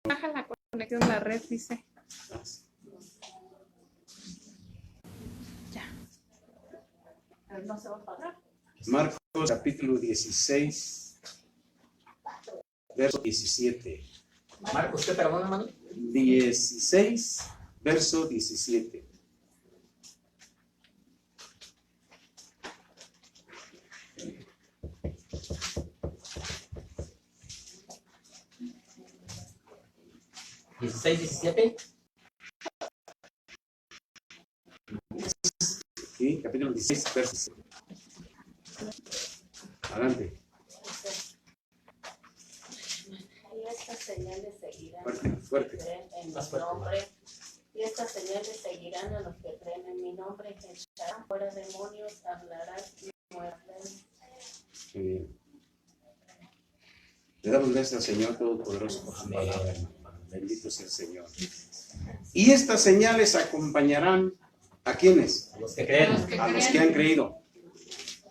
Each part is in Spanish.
Baja la conexión a la red, dice. Ya. No se va a pagar. Marcos capítulo 16, verso 17. Marcos, ¿qué perdón, hermano? 16, verso 17. ¿16-17? Sí, capítulo 16, verso 17. Adelante. Y estas señales seguirán Fuerte, a los fuerte. que creen en Más mi fuerte, nombre. Y estas señales seguirán a los que creen en mi nombre. Echarán fuera demonios, hablarán nuevas lenguas. Muy bien. Le damos gracias al Señor Todopoderoso por su palabra, hermano. Bendito sea el Señor. Y estas señales acompañarán ¿a quiénes? A los que creen. A los que han creído.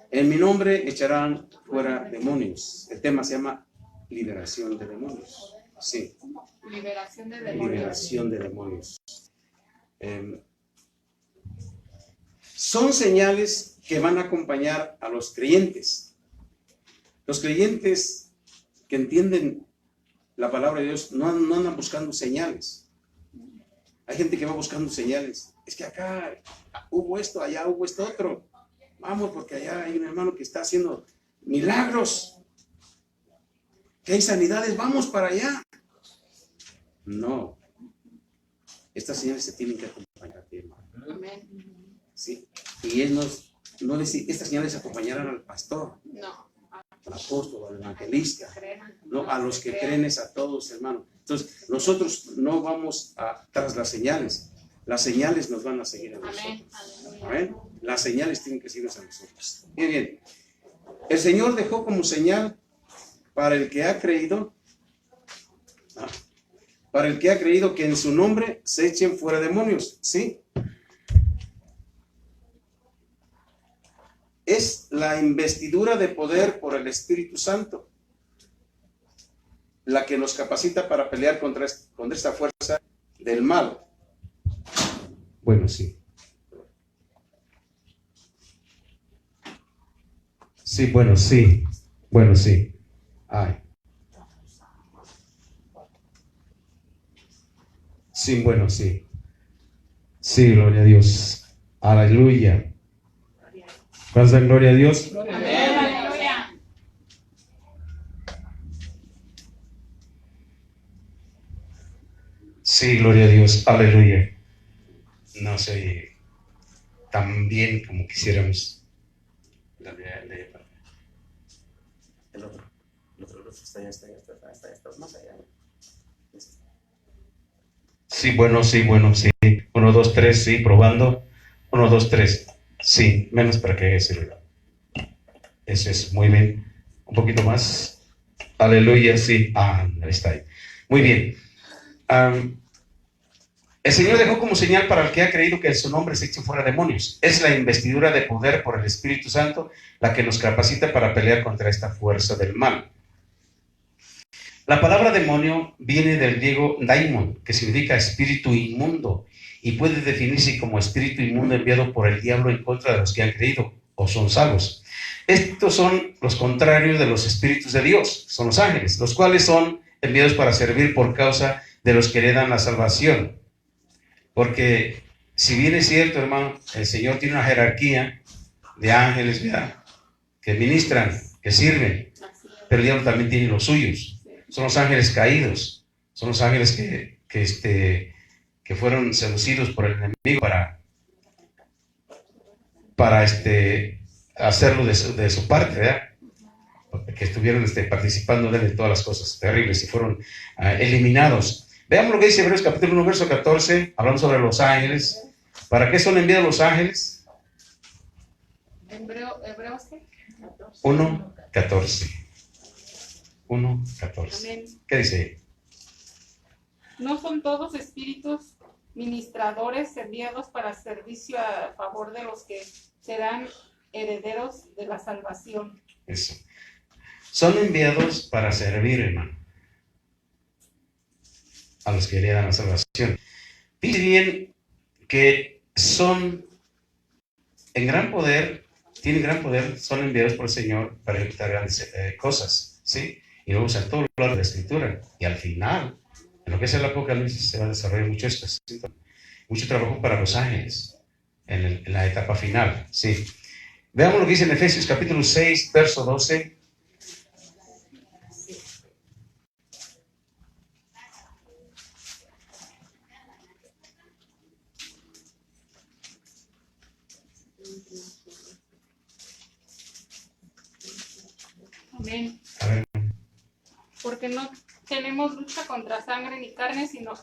En mi nombre echarán fuera demonios. El tema se llama liberación de demonios. Sí, Liberación de demonios. liberación de demonios. Son señales que van a acompañar a los creyentes. Los creyentes que entienden la palabra de Dios no andan buscando señales. Hay gente que va buscando señales. Es que acá hubo esto, allá hubo esto otro. Vamos, porque allá hay un hermano que está haciendo milagros. Que hay sanidades, vamos para allá. No. Estas señales se tienen que acompañar a ti, hermano. Amén. ¿Sí? Y él no dice, estas señales acompañarán al pastor, No. al apóstol, al evangelista. Creen. No, a los que creen es a todos, hermano. Entonces, nosotros no vamos tras las señales. Las señales nos van a seguir a Amén. nosotros. Aleluya. Amén. Las señales tienen que seguirnos a nosotros. Bien, bien. El Señor dejó como señal para el que ha creído, que en su nombre se echen fuera demonios. ¿Sí? Es la investidura de poder por el Espíritu Santo la que nos capacita para pelear contra esta fuerza del mal. Bueno, sí. Sí, bueno, sí. Bueno, sí. Ay. Sí, bueno, sí. Sí, gloria a Dios. Aleluya. ¿Cuántos dan gloria a Dios? Amén. Aleluya. Sí, gloria a Dios. Aleluya. No sé tan bien como quisiéramos. El otro está allá, más allá. Sí, bueno, sí. 1, 2, 3, sí, probando. 1, 2, 3. Sí, menos para que sirva. Eso es, muy bien. Un poquito más. Aleluya, sí. Ahí está. Muy bien. El Señor dejó como señal para el que ha creído que en su nombre se echen fuera demonios. Es la investidura de poder por el Espíritu Santo la que nos capacita para pelear contra esta fuerza del mal. La palabra demonio viene del griego daimon, que significa espíritu inmundo, y puede definirse como espíritu inmundo enviado por el diablo en contra de los que han creído o son salvos. Estos son los contrarios de los espíritus de Dios, son los ángeles, los cuales son enviados para servir por causa de los que heredan la salvación. Porque si bien es cierto, hermano, el Señor tiene una jerarquía de ángeles, ¿verdad?, que ministran, que sirven, pero el diablo también tiene los suyos. Son los ángeles caídos, son los ángeles que fueron seducidos por el enemigo para hacerlo de su parte, ¿verdad?, que estuvieron participando de él en todas las cosas terribles y fueron eliminados. Veamos lo que dice Hebreos capítulo 1, verso 14, hablando sobre los ángeles. ¿Para qué son enviados los ángeles? Hebreos ¿qué? 1, 14. 1, 14. Amén. ¿Qué dice ahí? ¿No son todos espíritus ministradores enviados para servicio a favor de los que serán herederos de la salvación? Eso. Son enviados para servir, hermano. a los que heredan la salvación. Dice bien que son en gran poder, tienen gran poder, son enviados por el Señor para ejecutar grandes cosas, ¿sí? Y luego usan todo lo de la Escritura. Y al final, en lo que es el Apocalipsis, se va a desarrollar mucho esto, ¿sí? Mucho trabajo para los ángeles en la etapa final, ¿sí? Veamos lo que dice en Efesios capítulo 6, verso 12. Amén. A ver, Porque no tenemos lucha contra sangre ni carne, sino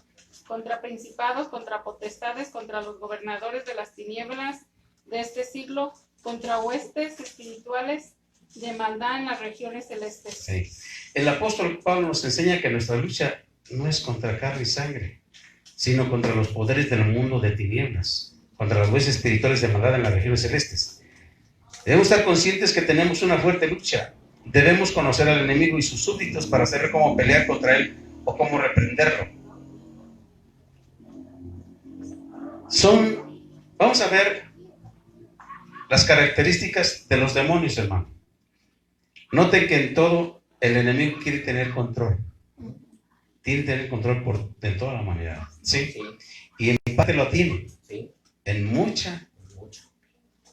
contra principados, contra potestades, contra los gobernadores de las tinieblas de este siglo, contra huestes espirituales de maldad en las regiones celestes. sí. El apóstol Pablo nos enseña que nuestra lucha no es contra carne y sangre, sino contra los poderes del mundo de tinieblas, contra las huestes espirituales de maldad en las regiones celestes. Debemos estar conscientes que tenemos una fuerte lucha. Debemos conocer al enemigo y sus súbditos para saber cómo pelear contra él o cómo reprenderlo. Vamos a ver las características de los demonios, hermano. Noten que en todo el enemigo quiere tener control. Tiene que tener control de toda la humanidad. ¿Sí? Sí, Y en parte lo tiene. sí, En mucha mucho.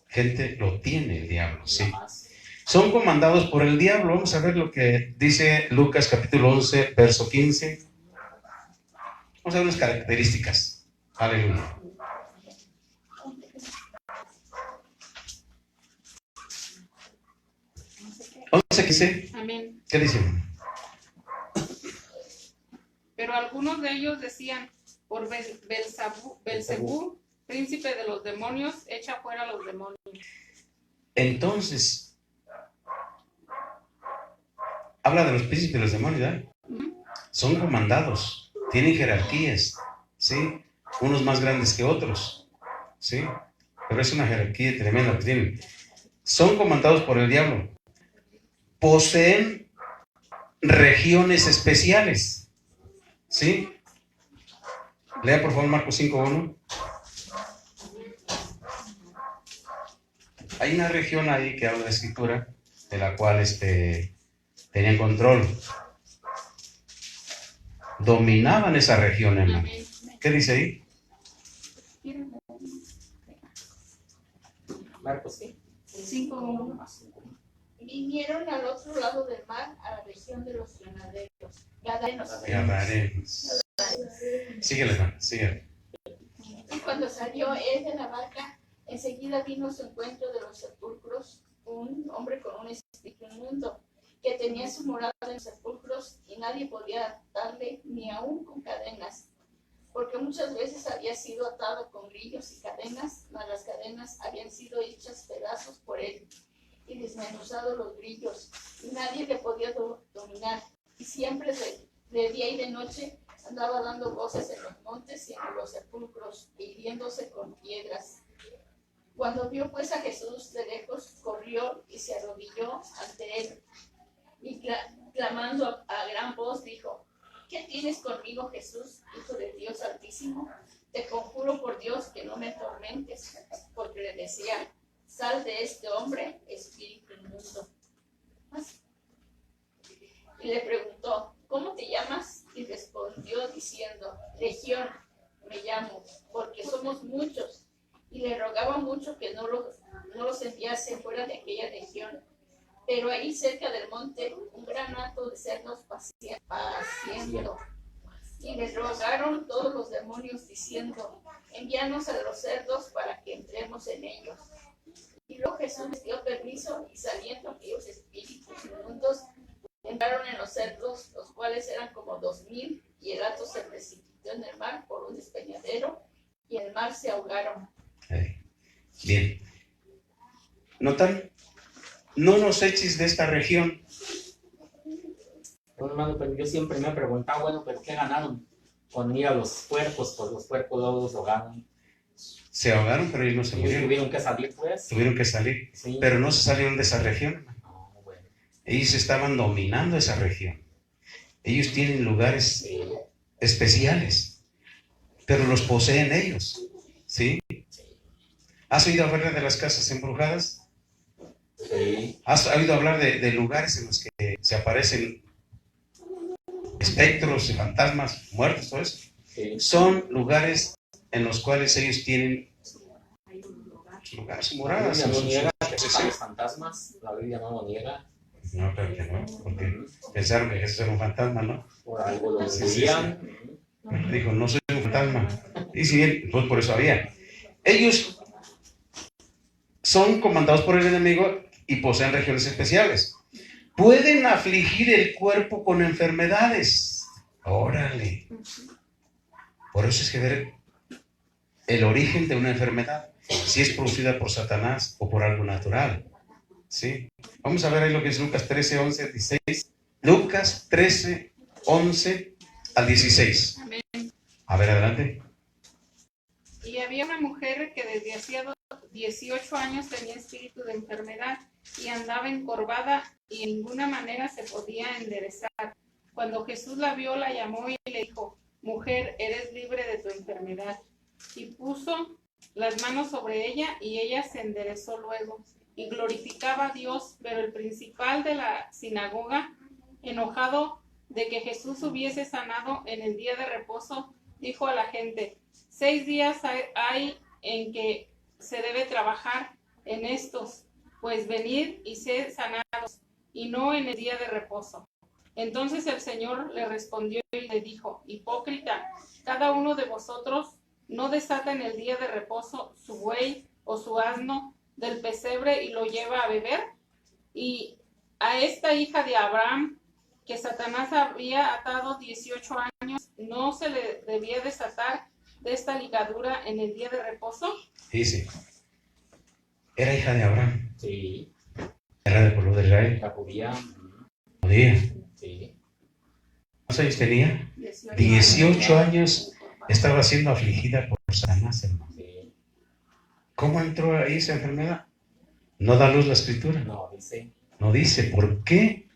gente lo tiene el diablo. ¿sí? Nada más. Son comandados por el diablo. Vamos a ver lo que dice Lucas capítulo 11, verso 15. Vamos a ver unas características. Aleluya. 11:15. Amén. ¿Qué dice? Pero algunos de ellos decían, por Belzebú, príncipe de los demonios, echa fuera a los demonios. Entonces, habla de los príncipes de los demonios, ¿verdad? Son comandados, tienen jerarquías, ¿sí? Unos más grandes que otros, ¿sí? Pero es una jerarquía tremenda que tienen. Son comandados por el diablo. Poseen regiones especiales, ¿sí? Lea por favor Marcos 5:1. Hay una región ahí que habla de la escritura, de la cual tenían control. Dominaban esa región, hermano. Amén. ¿Qué dice ahí? Marcos, sí. 5:1. Vinieron al otro lado del mar, a la región de los Gadarenos. Gadarenos. Síguele, hermano, síguele. Y cuando salió él de la barca, enseguida vino a su encuentro de los sepulcros un hombre con un espíritu inmundo, que tenía su morada en los sepulcros, y nadie podía atarle ni aún con cadenas, porque muchas veces había sido atado con grillos y cadenas, mas las cadenas habían sido hechas pedazos por él, y desmenuzado los grillos, y nadie le podía dominar, y siempre de día y de noche andaba dando voces en los montes y en los sepulcros, e hiriéndose con piedras. Cuando vio pues a Jesús de lejos, corrió y se arrodilló ante él, y clamando a gran voz dijo: ¿Qué tienes conmigo, Jesús, Hijo de Dios Altísimo? Te conjuro por Dios que no me atormentes, porque le decía: sal de este hombre, espíritu inmundo. Y le preguntó: ¿cómo te llamas? Y respondió diciendo: Legión me llamo, porque somos muchos. Y le rogaba mucho que no los enviase fuera de aquella región. Pero ahí cerca del monte, un gran hato de cerdos paciendo. Y les rogaron todos los demonios diciendo: envíanos a los cerdos para que entremos en ellos. Y luego Jesús les dio permiso, y saliendo aquellos espíritus inmundos, entraron en los cerdos, los cuales eran como 2,000, y el hato se precipitó en el mar por un despeñadero, y en el mar se ahogaron. Bien. ¿Notan? No nos eches de esta región. Bueno, hermano, pero yo siempre me he preguntado, bueno, pero ¿qué ganaron con ir a los puercos? Pues los puercos luego los ahogaron. Se ahogaron, pero ellos no se Ellos murieron. tuvieron que salir, pues. Tuvieron que salir, Sí. pero no se salieron de esa región. No, bueno. Ellos estaban dominando esa región. Ellos tienen lugares Sí. especiales, pero los poseen ellos, ¿sí? ¿Has oído hablar de las casas embrujadas? Sí. ¿Has oído hablar de lugares en los que se aparecen espectros, fantasmas, muertos, todo eso? Sí. Son lugares en los cuales ellos tienen lugares, La moradas. Biblia no niega que Sí, están los fantasmas. La Biblia no lo niega. no, claro que no, porque pensaron que Jesús era un fantasma, ¿no? Por algo lo Sí, sí, dirían. Dijo, no soy un fantasma. Y si bien, pues por eso había. Ellos son comandados por el enemigo y poseen regiones especiales. Pueden afligir el cuerpo con enfermedades. Órale. Por eso es que ver el origen de una enfermedad, si es producida por Satanás o por algo natural. ¿Sí? Vamos a ver ahí lo que es Lucas 13, 11, 16. Lucas 13, 11 al 16. Amén. A ver, adelante. Y había una mujer que desde hacía 18 años tenía espíritu de enfermedad y andaba encorvada y en ninguna manera se podía enderezar. Cuando Jesús la vio, la llamó y le dijo: mujer, eres libre de tu enfermedad. Y puso las manos sobre ella y ella se enderezó luego y glorificaba a Dios. Pero el principal de la sinagoga, enojado de que Jesús hubiese sanado en el día de reposo, dijo a la gente: 6 días hay en que se debe trabajar en estos, pues venid y sed sanados, y no en el día de reposo. Entonces el Señor le respondió y le dijo: hipócrita, cada uno de vosotros no desata en el día de reposo su buey o su asno del pesebre y lo lleva a beber. Y a esta hija de Abraham, que Satanás había atado 18 años, ¿no se le debía desatar de esta ligadura en el día de reposo? Dice, era hija de Abraham, Sí. era del pueblo de Israel, La judía. judía. Sí. ¿Cuántos años tenía? 18 años. Estaba siendo afligida por Satanás, hermano. Sí. ¿Cómo entró ahí esa enfermedad? No da luz la escritura. No, dice. No dice por qué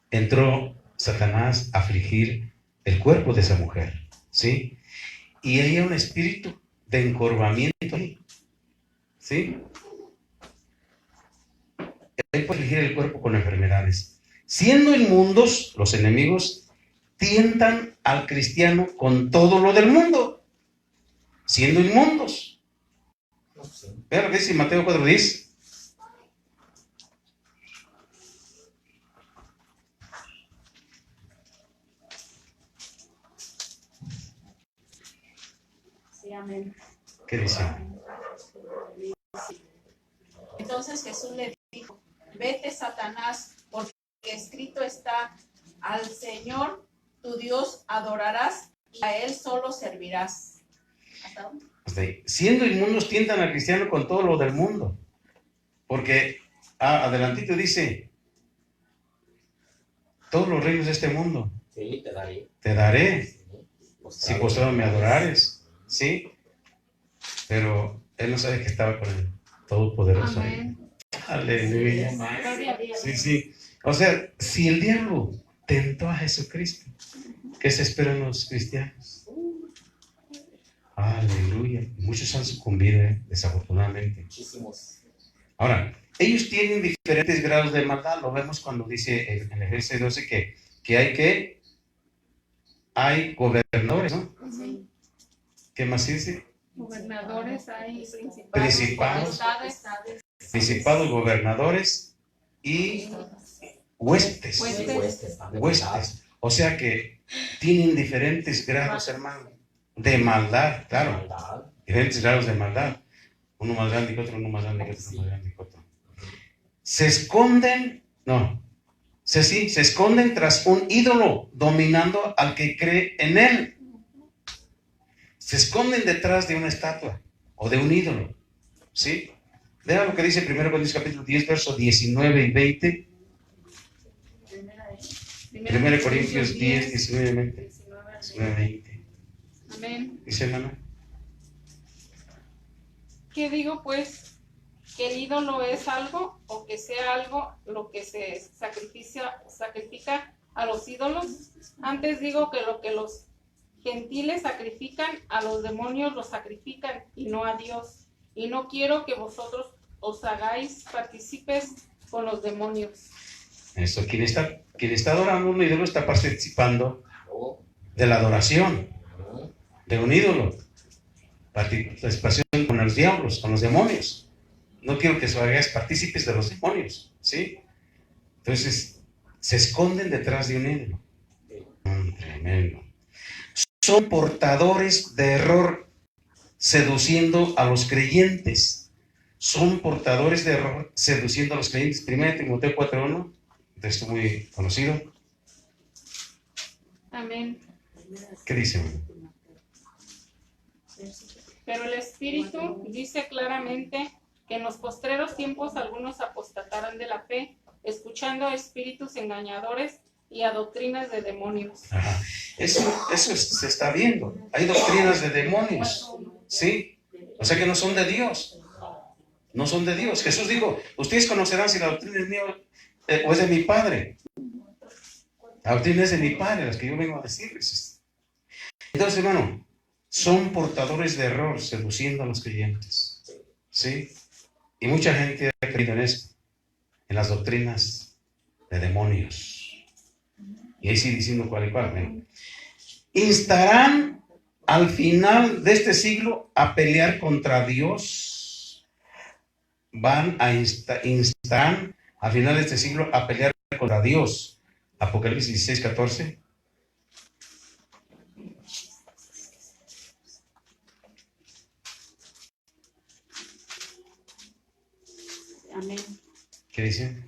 entró Satanás a afligir el cuerpo de esa mujer, ¿sí? Y había un espíritu de encorvamiento ahí, ¿sí? Él puede afligir el cuerpo con enfermedades. Siendo inmundos, los enemigos tientan al cristiano con todo lo del mundo, siendo inmundos. No, sí. Vean lo que dice Mateo 4:10. Sí, amén. ¿Qué dice? Entonces Jesús le dijo: vete, Satanás, porque escrito está: al Señor tu Dios adorarás y a Él solo servirás. ¿Hasta dónde? Hasta ahí. Siendo inmundos tientan al cristiano con todo lo del mundo. Porque adelantito dice, todos los reinos de este mundo Sí, te daré. te daré, Sí. si postrado me adorares, ¿sí? Pero él no sabe que estaba con el Todopoderoso ahí. Amén. Aleluya. Gloria a Dios. Sí, sí. O sea, si el diablo tentó a Jesucristo, ¿qué se esperan los cristianos? Aleluya. Muchos han sucumbido, desafortunadamente. Muchísimos. Ahora, ellos tienen diferentes grados de maldad. Lo vemos cuando dice en Efesios 12 que hay gobernadores, ¿no? Ujú. ¿Qué más dice? Gobernadores hay, Principados. potestades. Principados, gobernadores y huestes. Huestes. Sí, huestes. Huestes. O sea que tienen diferentes grados, hermano, de maldad, claro. Maldad. Diferentes grados de maldad. Uno más grande que otro, uno más grande que otro, uno más grande que otro. Se esconden, se esconden tras un ídolo, dominando al que cree en él. Se esconden detrás de una estatua o de un ídolo, ¿sí? Vean lo que dice 1 Corintios capítulo 10, versos 19 y 20. 1 Corintios 10, 19 y 20. 19, 20. Amén. Dice, hermano. ¿Qué digo pues? ¿Que el ídolo es algo o que sea algo lo que se sacrifica a los ídolos? Antes digo que Gentiles sacrifican, a los demonios los sacrifican y no a Dios. Y no quiero que vosotros os hagáis partícipes con los demonios. Eso, quien está adorando un ídolo está participando de la adoración de un ídolo. Participación con los diablos, con los demonios. No quiero que os hagáis partícipes de los demonios, ¿sí? Entonces, se esconden detrás de un ídolo. Tremendo. Son portadores de error, seduciendo a los creyentes. Son portadores de error, seduciendo a los creyentes. 1 Timoteo 4:1, texto muy conocido. Amén. ¿Qué dice? Pero el Espíritu dice claramente que en los postreros tiempos algunos apostatarán de la fe, escuchando a espíritus engañadores y a doctrinas de demonios. Ajá. Eso se está viendo. Hay doctrinas de demonios, ¿sí? O sea que no son de Dios. No son de Dios. Jesús dijo, ustedes conocerán si la doctrina es mía o es de mi Padre. La doctrina es de mi Padre, las que yo vengo a decirles. Entonces, hermano, son portadores de error, seduciendo a los creyentes, ¿sí? Y mucha gente ha creído en esto, en las doctrinas de demonios. Y ahí sigue diciendo cuál y cuál. ¿Eh? Instarán al final de este siglo a pelear contra Dios. Van a instarán al final de este siglo a pelear contra Dios. Apocalipsis 16:14. Amén. ¿Qué dice?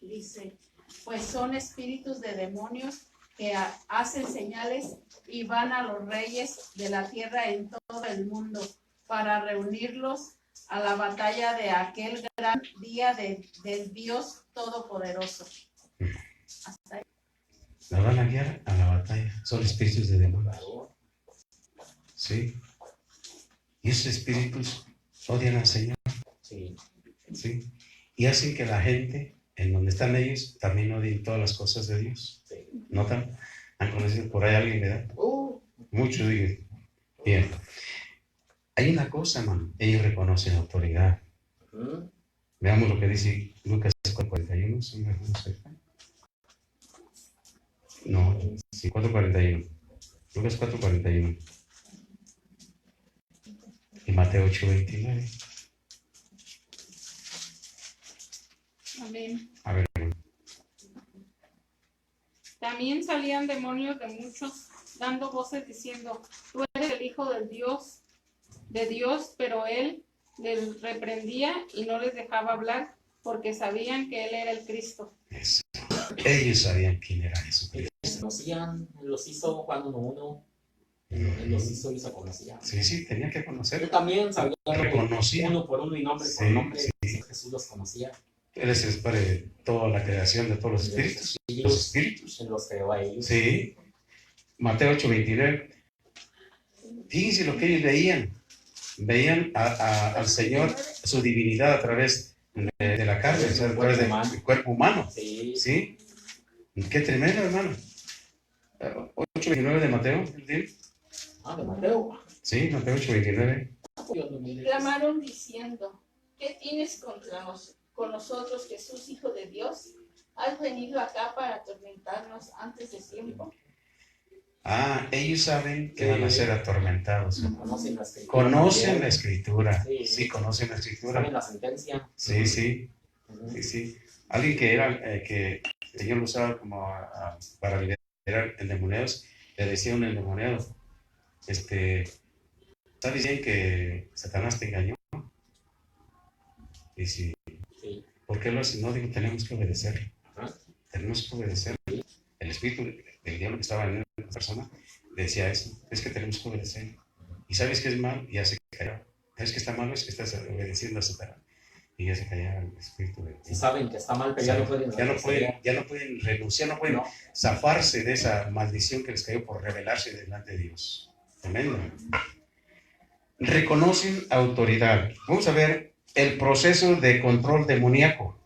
Dice, pues son espíritus de demonios que hacen señales y van a los reyes de la tierra en todo el mundo para reunirlos a la batalla de aquel gran día del Dios Todopoderoso. Hasta ahí. La van a guiar a la batalla. Son espíritus de demonios. ¿Sí? Y esos espíritus odian al Señor. Sí. ¿Sí? Y hacen que la gente, en donde están ellos, también odien todas las cosas de Dios. Sí. ¿Notan? ¿Han conocido por ahí a alguien, verdad? Muchos digan. Bien. Hay una cosa, hermano. Ellos reconocen autoridad. Veamos lo que dice Lucas 4:41. ¿Sí? No, sí, 4:41. Lucas 4:41. Y Mateo 8:29. Amén. A ver. También salían demonios de muchos, dando voces diciendo, tú eres el Hijo de Dios, pero él les reprendía y no les dejaba hablar, porque sabían que él era el Cristo. Eso. Ellos sabían quién era Jesucristo. Se conocían, los hizo Juan 1:1. Él los hizo y se conocían. Sí, tenía que Él conocer. también sabía Reconocía. uno por uno y nombre por nombre. Jesús los conocía. Él es el padre de toda la creación de todos los espíritus. Los espíritus. Él los creó a ellos. Sí. Mateo 8:29. Fíjense lo que ellos veían. Veían al Señor, su divinidad a través de la carne, o sea, a través del cuerpo humano. Sí. ¿Sí? Qué tremendo, hermano. 8:29 de Mateo. De Mateo. Sí, Mateo 8:29. Y clamaron diciendo, ¿qué tienes con nosotros, Jesús, Hijo de Dios? ¿Has venido acá para atormentarnos antes de tiempo? Ellos saben que van a ser atormentados. Conocen la escritura. Conocen la escritura. Sí. Sí, conocen la escritura. Saben la sentencia. Sí, sí. Sí. Alguien que era, que el Señor lo usaba como para liberar endemoniados, le decía a un endemoniado, ¿sabes bien que Satanás te engañó? Y si, Sí. ¿por qué lo hace? No, digo, tenemos que obedecerle. Ajá. Tenemos que obedecerle. El espíritu del diablo que estaba en esa persona decía eso, es que tenemos que obedecer. Y sabes que es mal, y ya se callaba. Sabes que está mal, es que estás obedeciendo a Satanás. Y ya se callaba el espíritu del Si saben que está mal, pero ya no pueden renunciar, no pueden zafarse de esa maldición que les cayó por rebelarse delante de Dios. Tremendo. Reconocen autoridad. Vamos a ver el proceso de control demoníaco.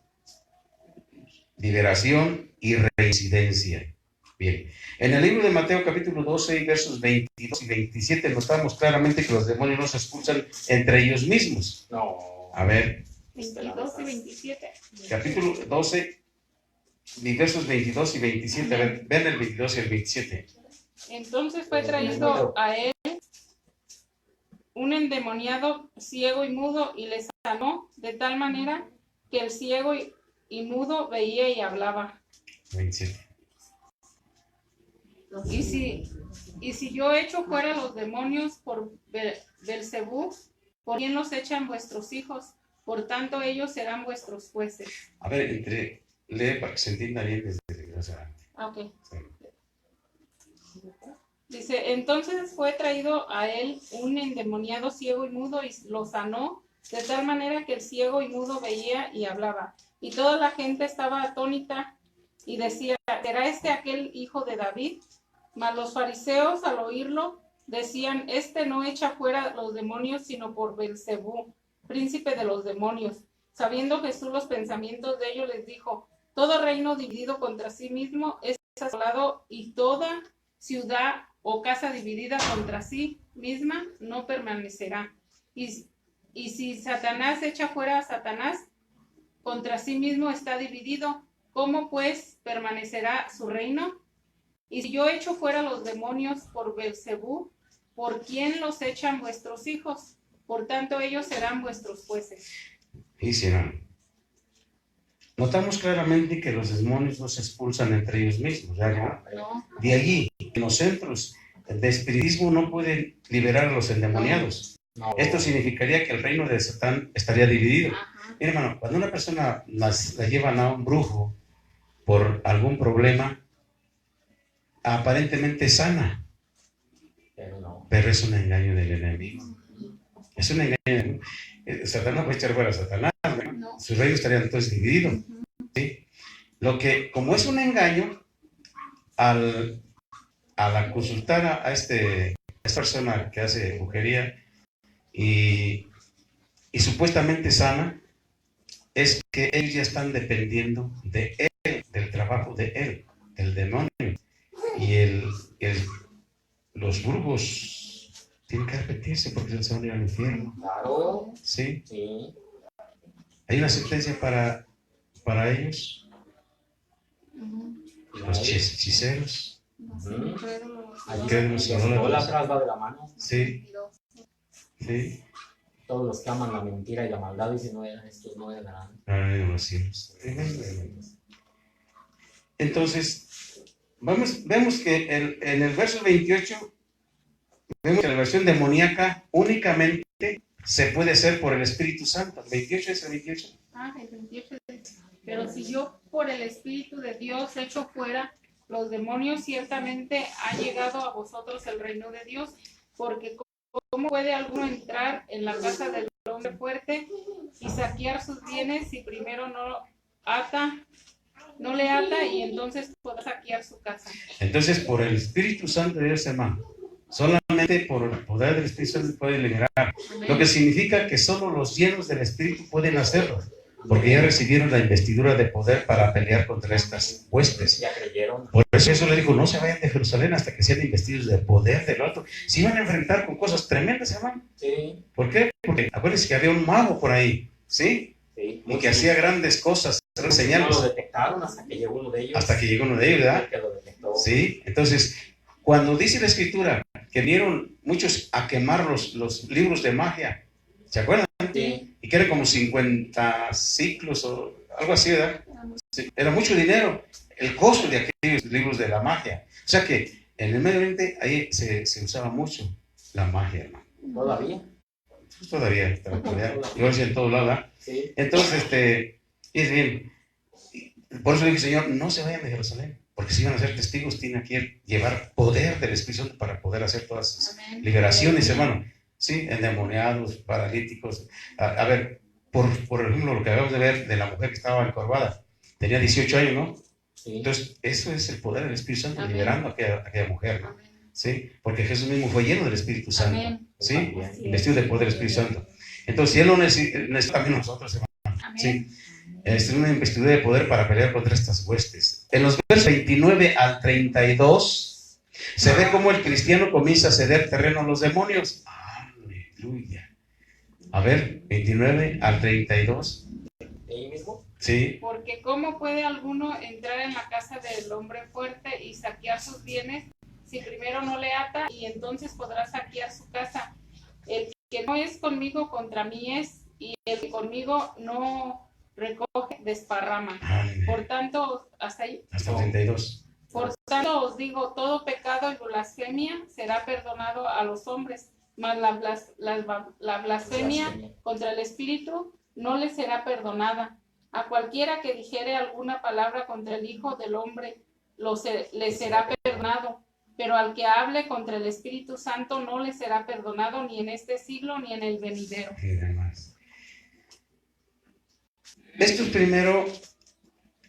Liberación y reincidencia. Bien, en el libro de Mateo capítulo 12, versos 22 y 27, notamos claramente que los demonios no se expulsan entre ellos mismos. No. A ver, 22 y 27. capítulo 12, versos 22 y 27. A ver, ven el 22 y el 27. Entonces fue traído a él un endemoniado ciego y mudo y le sanó de tal manera que el ciego y mudo veía y hablaba. 27. Y si yo echo fuera los demonios por Belcebú, ¿por quién los echan vuestros hijos? Por tanto ellos serán vuestros jueces. A ver, lee para que se entienda bien desde o sea, Ok. sí. Dice, entonces fue traído a él un endemoniado ciego y mudo y lo sanó, de tal manera que el ciego y mudo veía y hablaba. Y toda la gente estaba atónita y decía, ¿será este aquel hijo de David? Mas los fariseos al oírlo decían, este no echa fuera los demonios sino por Belcebú, príncipe de los demonios. Sabiendo Jesús los pensamientos de ellos, les dijo, todo reino dividido contra sí mismo es asolado, y toda ciudad o casa dividida contra sí misma no permanecerá. Y si Satanás echa fuera a Satanás, contra sí mismo está dividido. ¿Cómo pues permanecerá su reino? Y si yo echo fuera los demonios por Belcebú, ¿por quién los echan vuestros hijos? Por tanto ellos serán vuestros jueces. Y serán. Notamos claramente que los demonios no se expulsan entre ellos mismos, ¿ya? No. De allí, en los centros de espiritismo no pueden liberar a los endemoniados. No. Esto significaría que el reino de Satán estaría dividido. Ajá. Mira, hermano, cuando una persona la llevan a un brujo por algún problema, aparentemente sana, Pero no. pero es un engaño del enemigo. Es un engaño. Satanás no puede echar fuera a Satanás, ¿no? No. Su reino estaría entonces dividido. ¿Sí? Lo que, como es un engaño, al consultar a esta persona que hace brujería y supuestamente sana, es que ellos ya están dependiendo de él, del trabajo de él, del demonio. Y los brujos tienen que arrepentirse porque se van a ir al infierno. Claro. ¿Sí? Sí. Hay una sentencia para ellos, los hechiceros. Allí Crédulos los idólatras. idólatras va de la mano. Sí, sí. Todos los que aman la mentira y la maldad, y si no eran estos, no eran. Ay, los cielos. Entonces, vemos que en el verso 28, vemos que la versión demoníaca únicamente se puede hacer por el Espíritu Santo. ¿El 28 es el 28? Ah, el 28. Pero si yo por el Espíritu de Dios echo fuera los demonios, ciertamente ha llegado a vosotros el reino de Dios, porque ¿cómo puede alguno entrar en la casa del hombre fuerte y saquear sus bienes si primero no le ata y entonces pueda saquear su casa? Entonces, por el Espíritu Santo de Dios, hermano, solamente por el poder del Espíritu Santo puede liberar. Lo que significa que solo los llenos del Espíritu pueden hacerlo, porque ya recibieron la investidura de poder para pelear contra estas huestes. Ya creyeron. Por eso Jesús le dijo, no se vayan de Jerusalén hasta que sean investidos de poder del alto. Se iban a enfrentar con cosas tremendas, hermano. Sí. ¿Por qué? Porque acuérdense que había un mago por ahí, ¿sí? Sí. Y que hacía grandes cosas, grandes No señales, lo detectaron hasta que llegó uno de ellos. hasta que llegó uno de ellos, ¿verdad? Que lo detectó. Sí, entonces, cuando dice la Escritura que vinieron muchos a quemar los libros de magia, ¿se acuerdan? Sí. Y que eran como 50 ciclos o algo así, ¿verdad? Sí, era mucho dinero el costo de aquellos libros de la magia. O sea que en el Medio Oriente ahí se usaba mucho la magia, hermano. Todavía. Pues todavía, yo decía en todo lado, ¿verdad? Sí. Entonces, y es bien, por eso le dije, Señor, no se vayan de Jerusalén, porque si van a ser testigos, tienen que llevar poder del Espíritu Santo para poder hacer todas esas liberaciones, hermano. Sí, endemoniados, paralíticos. A ver, por ejemplo, lo que acabamos de ver de la mujer que estaba encorvada, tenía 18 años, ¿no? Sí. Entonces, eso es el poder del Espíritu Santo, Amén. liberando a aquella mujer, ¿no? ¿Sí? Porque Jesús mismo fue lleno del Espíritu Santo, Amén. ¿sí? Así es. Investido de poder del Espíritu Santo. Entonces, si Él lo necesita, también nosotros, hermano. Amén. ¿Sí? Es una investidura de poder para pelear contra estas huestes. En los versos 29 al 32 se ve cómo el cristiano comienza a ceder terreno a los demonios. Aleluya. A ver, 29 al 32. ¿Ahí mismo? Sí. Porque ¿cómo puede alguno entrar en la casa del hombre fuerte y saquear sus bienes si primero no le ata y entonces podrá saquear su casa? El que no es conmigo contra mí es, y el que conmigo no recoge desparrama. Por tanto, hasta ahí. Hasta el 32. Por tanto os digo, todo pecado y blasfemia será perdonado a los hombres, mas la blasfemia contra el Espíritu no le será perdonada. A cualquiera que dijere alguna palabra contra el Hijo del Hombre, le será perdonado, pero al que hable contra el Espíritu Santo no le será perdonado ni en este siglo ni en el venidero. Y demás. Estos primero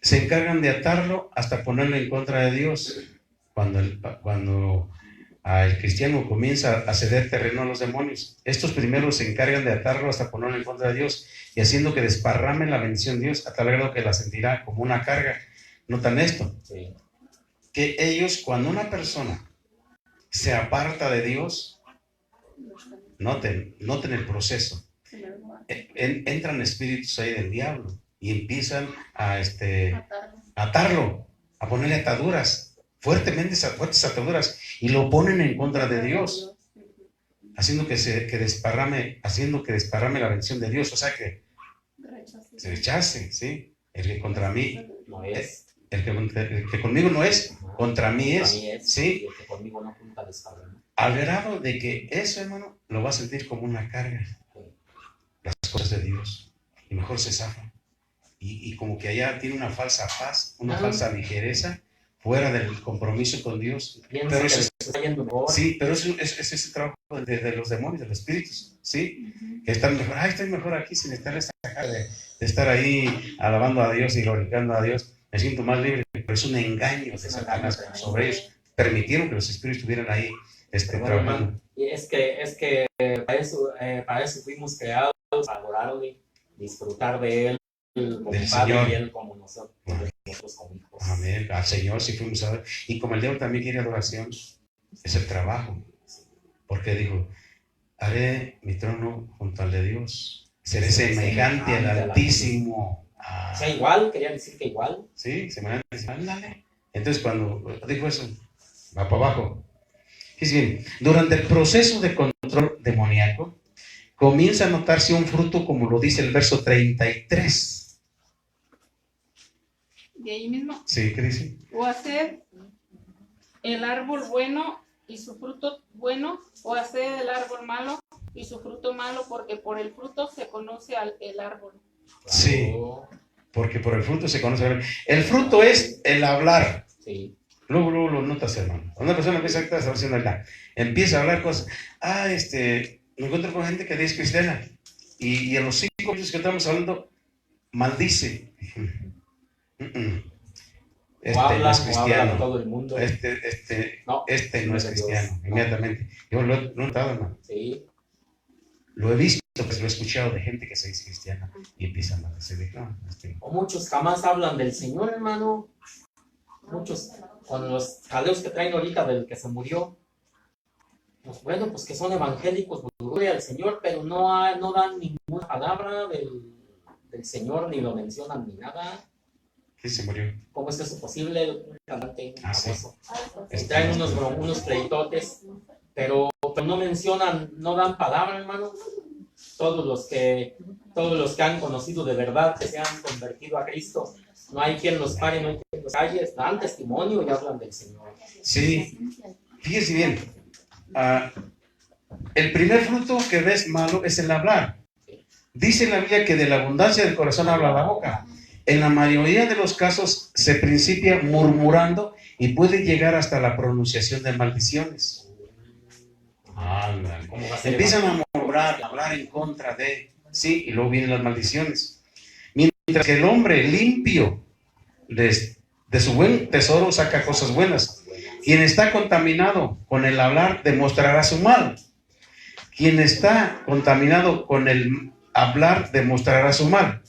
se encargan de atarlo hasta ponerlo en contra de Dios. Cuando el cristiano comienza a ceder terreno a los demonios, estos primeros se encargan de atarlo hasta ponerlo en contra de Dios y haciendo que desparrame la bendición de Dios a tal grado que la sentirá como una carga. Notan esto, Sí. que ellos, cuando una persona se aparta de Dios, noten el proceso. Entran espíritus ahí del diablo y empiezan a atarlo, a ponerle ataduras, fuertes ataduras, y lo ponen en contra de Dios, haciendo que desparrame la bendición de Dios, o sea que se rechace, ¿sí? El que contra mí No es. el que conmigo no es, contra mí es, ¿sí? Y el que conmigo no junta desparrama. Al grado de que eso, hermano, lo va a sentir como una carga. Las cosas de Dios. Y mejor se zafa. Y como que allá tiene una falsa paz, una falsa ligereza, fuera del compromiso con Dios. Piensa Pero que eso le está yendo mejor. sí, pero eso es ese trabajo de los demonios, de los espíritus, ¿sí? Que están mejor, estoy mejor aquí sin estar de estar ahí alabando a Dios y glorificando a Dios. Me siento más libre, pero es un engaño de Satanás sobre ellos. Permitieron que los espíritus estuvieran ahí trabajando. Y es que para eso fuimos creados, para adorarlo y disfrutar de Él como Del Padre Señor. y Él como nosotros como hijos. Amén. Al Señor sí fuimos a ver. Y como el diablo también quiere adoración, es el trabajo. Porque dijo, haré mi trono junto al de Dios. Seré semejante al Altísimo. O sea, igual, quería decir que igual. Sí, semejante. Ándale. Entonces cuando dijo eso, va para abajo. Fíjense bien, durante el proceso de control demoníaco, comienza a notarse un fruto como lo dice el verso 33. De ahí mismo. Sí, ¿qué dice? O hacer el árbol bueno y su fruto bueno, o hacer el árbol malo y su fruto malo, porque por el fruto se conoce el árbol. Sí, porque por el fruto se conoce. El fruto es el hablar. Sí. Luego lo notas, hermano. Cuando una persona empieza a estar haciendo empieza a hablar cosas. Me encuentro con gente que es cristiana y a los 5 minutos que estamos hablando, maldice. O habla, no es o habla cristiano. de todo el mundo. No es cristiano, inmediatamente. Yo lo he notado, hermano. Sí. Lo he visto, pues lo he escuchado de gente que se dice cristiana y empiezan a decir, O muchos jamás hablan del Señor, hermano. Muchos, con los jaleos que traen ahorita del que se murió. Pues bueno, pues que son evangélicos, pues, gloria al Señor, pero no dan ninguna palabra del Señor, ni lo mencionan ni nada. ¿Quién se murió? ¿Cómo es eso posible? Un cantante famoso. Sí. Traen unos pleitotes, pero no mencionan, no dan palabra, hermano. Todos los que han conocido de verdad, que se han convertido a Cristo, no hay quien los pare, no hay quien los calle, dan testimonio y hablan del Señor. Sí, fíjese bien. El primer fruto que ves malo es el hablar. Dice la Biblia que de la abundancia del corazón habla la boca. En la mayoría de los casos se principia murmurando y puede llegar hasta la pronunciación de maldiciones. ¿Cómo va a ser? Empiezan a murmurar, a hablar en contra de, sí, y luego vienen las maldiciones. Mientras que el hombre limpio de su buen tesoro saca cosas buenas. Quien está contaminado con el hablar demostrará su mal. Quien está contaminado con el hablar demostrará su mal.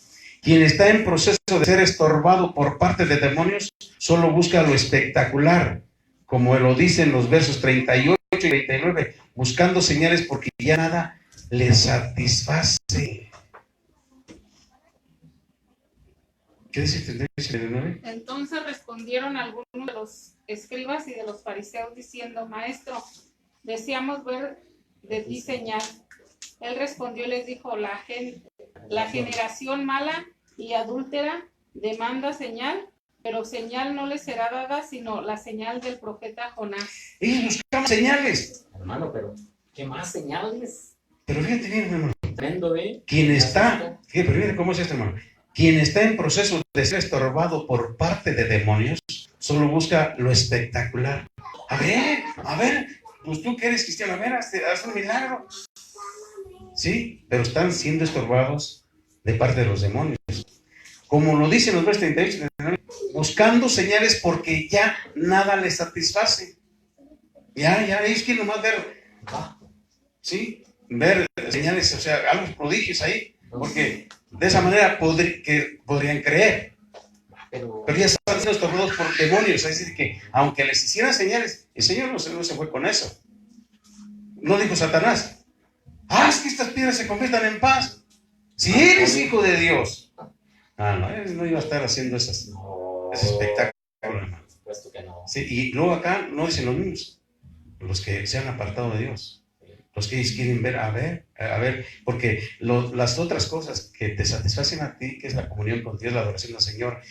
Quien está en proceso de ser estorbado por parte de demonios solo busca lo espectacular, como lo dicen los versos 38 y 39, buscando señales porque ya nada les satisface. ¿Qué dice el 38 y 39? Entonces respondieron algunos de los escribas y de los fariseos diciendo: Maestro, deseamos ver de ti señal. Él respondió y les dijo: la generación mala y adúltera demanda señal, pero señal no les será dada sino la señal del profeta Jonás. Ellos buscaban señales. Hermano, pero ¿qué más señales? Pero fíjate bien, hermano. Tremendo, ¿eh? Quien está, fíjate, pero mire cómo es esto, hermano. Quien está en proceso de ser estorbado por parte de demonios solo busca lo espectacular. A ver, pues tú que eres cristiano, a ver, haz un milagro. Sí, pero están siendo estorbados de parte de los demonios. Como lo dicen los versos 38 y 39, buscando señales porque ya nada les satisface. Ya, ellos quieren nomás ver, ¿sí? Ver señales, o sea, algo prodigios ahí, porque de esa manera podrían creer. Pero ya están siendo estorbados por demonios, es decir, que aunque les hicieran señales, el Señor no se fue con eso. No dijo Satanás: haz que estas piedras se conviertan en paz, si eres hijo de Dios. No, él no iba a estar haciendo ese espectáculo, hermano. Por supuesto que no. Sí, y luego acá no dicen los mismos, los que se han apartado de Dios. Los que ellos quieren ver, a ver, porque las otras cosas que te satisfacen a ti, que es la comunión con Dios, la adoración al Señor,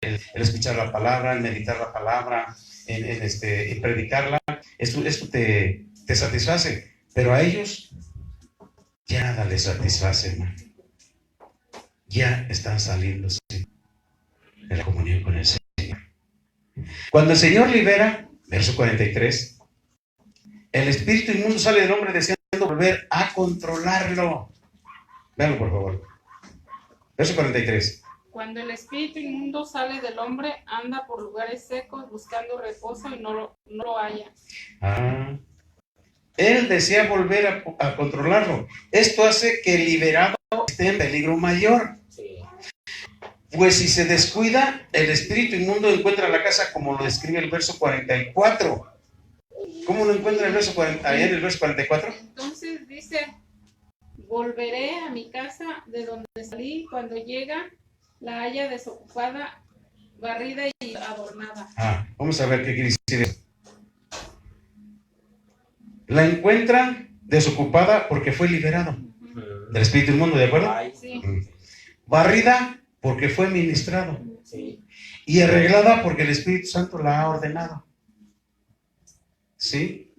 el escuchar la palabra, el meditar la palabra, en predicarla, esto te satisface, pero a ellos ya nada les satisface, hermano. Ya están saliéndose de la comunión con el Señor. Cuando el Señor libera, verso 43, el espíritu inmundo sale del hombre deseando volver a controlarlo. Véanlo, por favor. Verso 43. Cuando el espíritu inmundo sale del hombre, anda por lugares secos buscando reposo y no lo halla. Él desea volver a controlarlo. Esto hace que el liberado esté en peligro mayor. Sí. Pues si se descuida, el espíritu inmundo encuentra la casa como lo describe el verso 44. ¿Cómo lo encuentra el verso 40, ahí en el verso 44? Entonces dice: volveré a mi casa de donde salí, cuando llega la haya desocupada, barrida y adornada. Vamos a ver qué quiere decir eso. La encuentra desocupada porque fue liberado del espíritu inmundo, ¿de acuerdo? Sí. Barrida porque fue ministrado. Sí. Y arreglada porque el Espíritu Santo la ha ordenado. ¿Sí?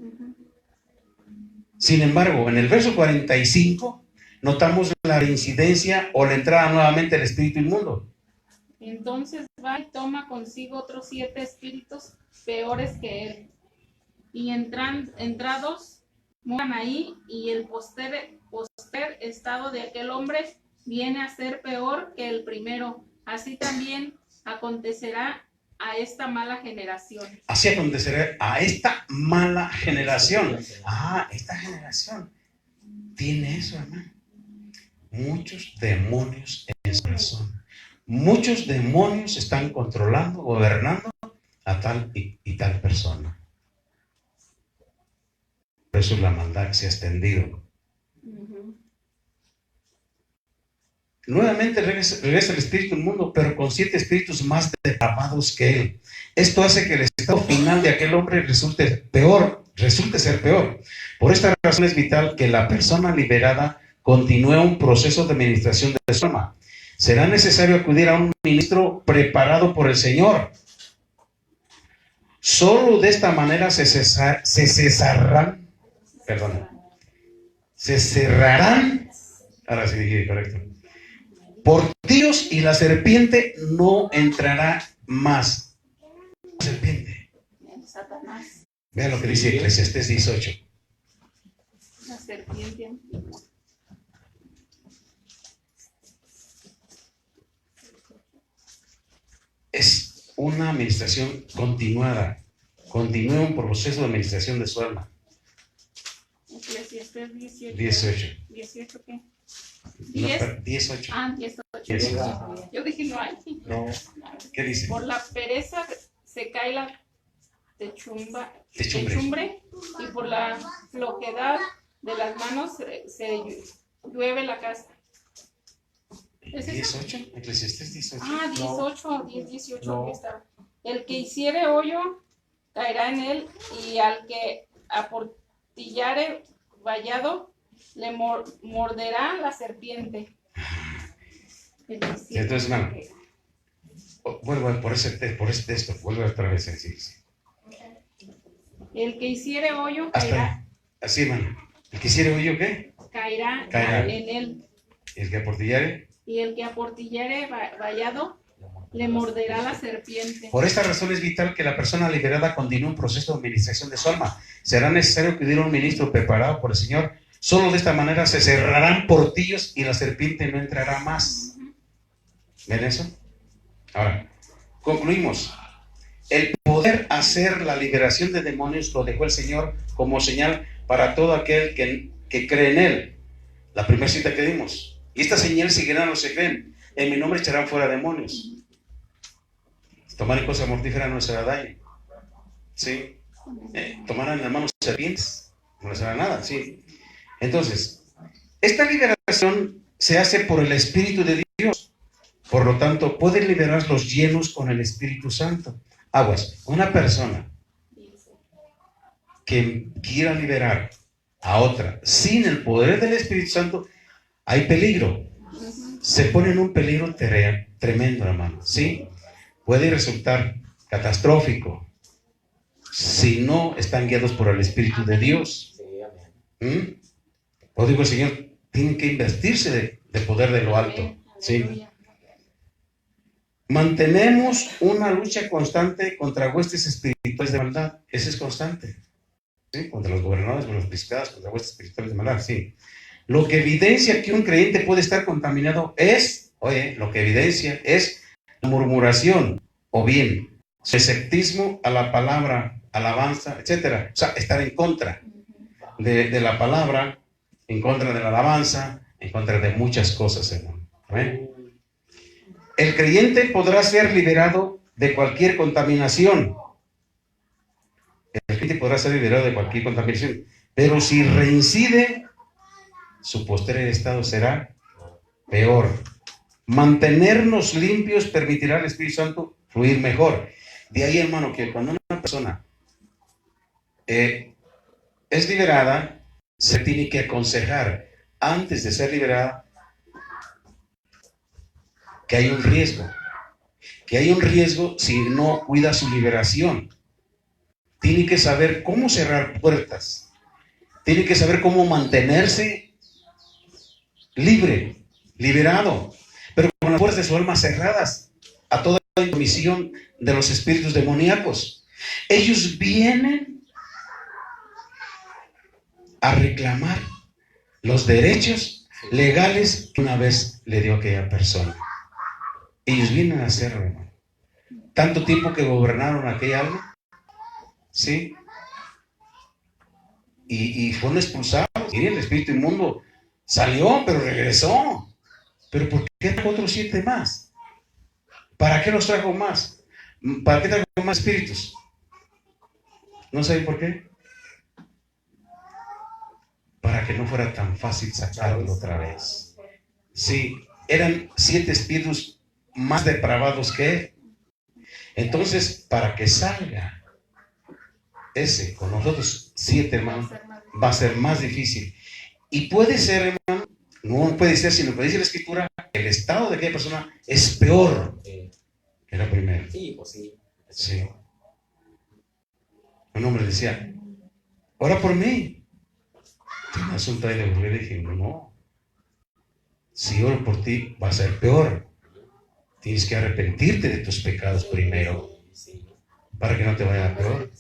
Sin embargo, en el verso 45 notamos la reincidencia o la entrada nuevamente del espíritu inmundo. Entonces va y toma consigo otros 7 espíritus peores que él, y entrados moran ahí, y el poster estado de aquel hombre viene a ser peor que el primero. Así también acontecerá a esta mala generación. Así acontecerá a esta mala generación. Esta generación tiene eso, hermano. Muchos demonios en su corazón. Muchos demonios están controlando, gobernando a tal y tal persona. Por eso la maldad se ha extendido. Nuevamente regresa el espíritu inmundo, pero con 7 espíritus más depravados que él. Esto hace que el estado final de aquel hombre resulte ser peor. Por esta razón es vital que la persona liberada continúe un proceso de administración de su alma. Será necesario acudir a un ministro preparado por el Señor. Solo de esta manera se cerrarán, ahora sí dije correcto, portillos, y la serpiente no entrará más. Serpiente. Satanás. Vean lo que dice Eclesiastés 18. La serpiente antigua. Es una administración continuada. Continúa un proceso de administración de su alma. Eclesiastés 18. 18. ¿18 qué? No, 18. 18. que Eso. venga. Yo dije, no hay. No, ¿Qué dice? Por la pereza se cae la Techumbre. techumbre, y por la flojedad de las manos se llueve la casa. ¿Es eso? 18, Eclesiastés 18. Ah, No. 18, No. aquí está. El que hiciere hoyo caerá en él, y al que aportillare vallado le morderá la serpiente. El que hiciere Entonces, hermano, hoyo. Vuelvo por ese texto, vuelvo otra vez a decir. El que hiciere hoyo caerá, Hasta así, hermano. ¿El que hiciere hoyo qué? caerá Caerá. en él, El que aportillare. y el que aportillare vallado le morderá la serpiente. Por esta razón es vital que la persona liberada continúe un proceso de administración de su alma. Será necesario que hubiera un ministro preparado por el Señor. Solo de esta manera se cerrarán portillos y la serpiente no entrará más. ¿Ven eso? Ahora, concluimos. El poder hacer la liberación de demonios lo dejó el Señor como señal para todo aquel que cree en Él. La primera cita que dimos. Y esta señal seguirán los que creen. En mi nombre echarán fuera demonios. Tomar cosa mortífera no les hará daño. ¿Sí? Tomarán en las manos serpientes. No les hará nada. ¿Sí? Entonces, esta liberación se hace por el Espíritu de Dios. Por lo tanto, pueden liberar los llenos con el Espíritu Santo. Aguas, una persona que quiera liberar a otra sin el poder del Espíritu Santo, hay peligro. Se pone en un peligro tremendo, hermano. ¿Sí? Puede resultar catastrófico si no están guiados por el Espíritu de Dios. sí, amén. Os digo, el Señor tiene que investirse de poder de lo alto. ¿Sí? Mantenemos una lucha constante contra huestes espirituales de maldad. Ese es constante. ¿Sí? Contra los gobernadores, contra los principados, contra huestes espirituales de maldad. Sí. Lo que evidencia que un creyente puede estar contaminado es, lo que evidencia es la murmuración, o bien su escepticismo a la palabra, alabanza, etc. O sea, estar en contra de la palabra, en contra de la alabanza, en contra de muchas cosas, hermano. ¿Amén? El creyente podrá ser liberado de cualquier contaminación. El creyente podrá ser liberado de cualquier contaminación. Pero si reincide, su posterior estado será peor. Mantenernos limpios permitirá al Espíritu Santo fluir mejor. De ahí, hermano, que cuando una persona es liberada, se tiene que aconsejar antes de ser liberada que hay un riesgo si no cuida su liberación. Tiene que saber cómo cerrar puertas, tiene que saber cómo mantenerse libre, liberado, pero con las puertas de su alma cerradas a toda la intromisión de los espíritus demoníacos. Ellos vienen a reclamar los derechos legales que una vez le dio aquella persona. Ellos vienen a hacerlo, hermano. Tanto tiempo que gobernaron aquella alma, ¿sí? Y fueron expulsados. Y el espíritu inmundo salió, pero regresó. ¿Pero por qué trajo otros 7 más? ¿Para qué los trajo más? ¿Para qué trajo más espíritus? ¿No saben por qué? Para que no fuera tan fácil sacarlo otra vez. Sí, eran 7 espíritus más depravados que él. Entonces, para que salga ese con nosotros 7, hermanos, va a ser más difícil. Y puede ser, hermano, no puede ser, sino que dice la Escritura, el estado de aquella persona es peor Sí, que la primera. sí, pues sí. Sí. Un hombre decía, ora por mí. Tiene un asunto ahí de volver. Le dije, no. Si oro por ti, va a ser peor. Tienes que arrepentirte de tus pecados primero, Sí, para que no te vaya peor.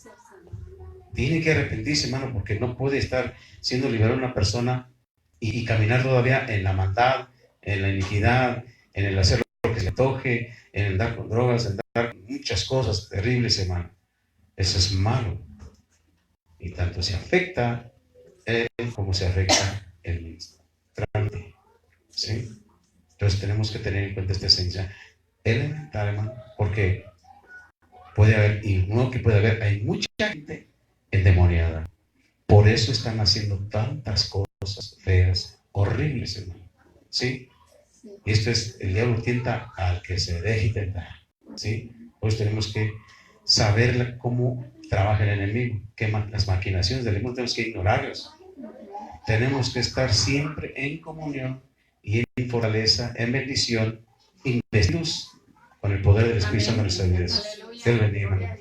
Tiene que arrepentirse, hermano, porque no puede estar siendo liberada una persona y caminar todavía en la maldad, en la iniquidad, en el hacer lo que se le antoje, en el dar con drogas, en dar muchas cosas terribles, hermano. Eso es malo. Y tanto se afecta él como se afecta el ministrante. ¿Sí? Entonces tenemos que tener en cuenta esta esencia elemental, hermano, porque puede haber, y no que puede haber, hay mucha gente endemoniada. Por eso están haciendo tantas cosas feas, horribles, hermano. ¿Sí? Y esto es, el diablo tienta al que se deje tentar. ¿Sí? Pues tenemos que saber cómo trabaja el enemigo, las maquinaciones del enemigo tenemos que ignorarlas. Tenemos que estar siempre en comunión y en fortaleza, en bendición, investidos con el poder del Espíritu Santo en nuestras vidas. Que Él bendiga, hermano.